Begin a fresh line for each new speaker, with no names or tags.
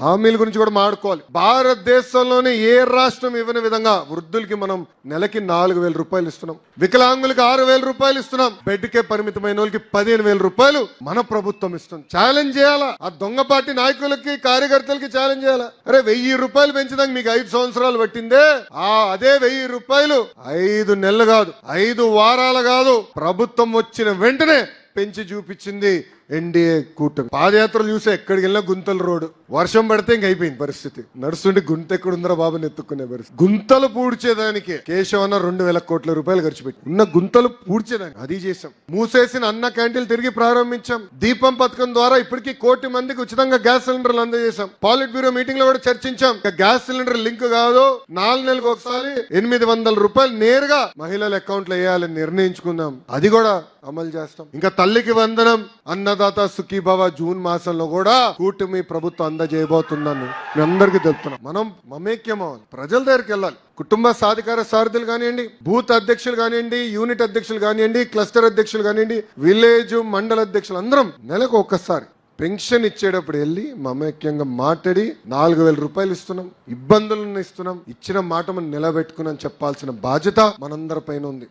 హామీల గురించి కూడా మాట్లాడుకోవాలి. భారతదేశంలోనే ఏ రాష్ట్రం ఇవ్వని విధంగా వృద్ధులకి మనం నెలకి 4,000 రూపాయలు ఇస్తున్నాం, వికలాంగులకి 6,000 రూపాయలు ఇస్తున్నాం, బెడ్కే పరిమితమైన వాళ్ళకి 15,000 రూపాయలు మన ప్రభుత్వం ఇస్తుంది. ఛాలెంజ్ చేయాలా ఆ దొంగ పార్టీ నాయకులకి కార్యకర్తలకి, ఛాలెంజ్ చేయాలా. అరే 1,000 రూపాయలు పెంచడానికి మీకు 5 సంవత్సరాలు పట్టిందే, అదే 1,000 రూపాయలు 5 నెలలు కాదు, 5 వారాలు కాదు, ప్రభుత్వం వచ్చిన వెంటనే పెంచి చూపించింది ఎన్డీఏ కూటమి. పాదయాత్రలు చూసే ఎక్కడికి వెళ్ళినా గుంతల రోడ్డు, వర్షం పడితే ఇంక అయిపోయింది పరిస్థితి. నడుస్తుంటే గుంత ఎక్కడుందరా బాబుని ఎత్తుక్కునే పరిస్థితి. గుంతలు పూడ్చేదానికి కేశవన్న 2,000 కోట్ల రూపాయలు ఖర్చు పెట్టి ఉన్న గుంతలు పూడ్చేదానికి అది చేశాం. మూసేసిన అన్న క్యాంటీన్లు తిరిగి ప్రారంభించాం. దీపం పథకం ద్వారా ఇప్పటికీ 1 కోటి మందికి ఉచితంగా గ్యాస్ సిలిండర్లు అందజేశాం. పాలిట్ బ్యూరో మీటింగ్ లో కూడా చర్చించాం. గ్యాస్ సిలిండర్ లింక్ కాదు, 4 నెలలకు ఒకసారి 800 రూపాయలు నేరుగా మహిళల అకౌంట్ లో వేయాలని నిర్ణయించుకున్నాం. అది కూడా అమలు చేస్తాం. ఇంకా తల్లికి వందనం, అన్నదాత సుఖీభవ జూన్ మాసంలో కూడా కూటమి ప్రభుత్వం అందజేయబోతుందని మీ అందరికీ తెలుపుతున్నాం. మనం మమేక్యం అవ్వాలి, ప్రజల దగ్గరికి వెళ్ళాలి. కుటుంబ సాధికార సారథులు కానివ్వండి, బూత్ అధ్యక్షులు కానివ్వండి, యూనిట్ అధ్యక్షులు కానివ్వండి, క్లస్టర్ అధ్యక్షులు కానివ్వండి, విలేజ్ మండల అధ్యక్షులు అందరం నెలకు ఒక్కసారి పెన్షన్ ఇచ్చేటప్పుడు వెళ్ళి మమేక్యంగా మాట్లాడి 4,000 రూపాయలు ఇస్తున్నాం, ఇబ్బందులను ఇస్తున్నాం, ఇచ్చిన మాట మనం నిలబెట్టుకున్నాం చెప్పాల్సిన బాధ్యత మనందరి పైన ఉంది.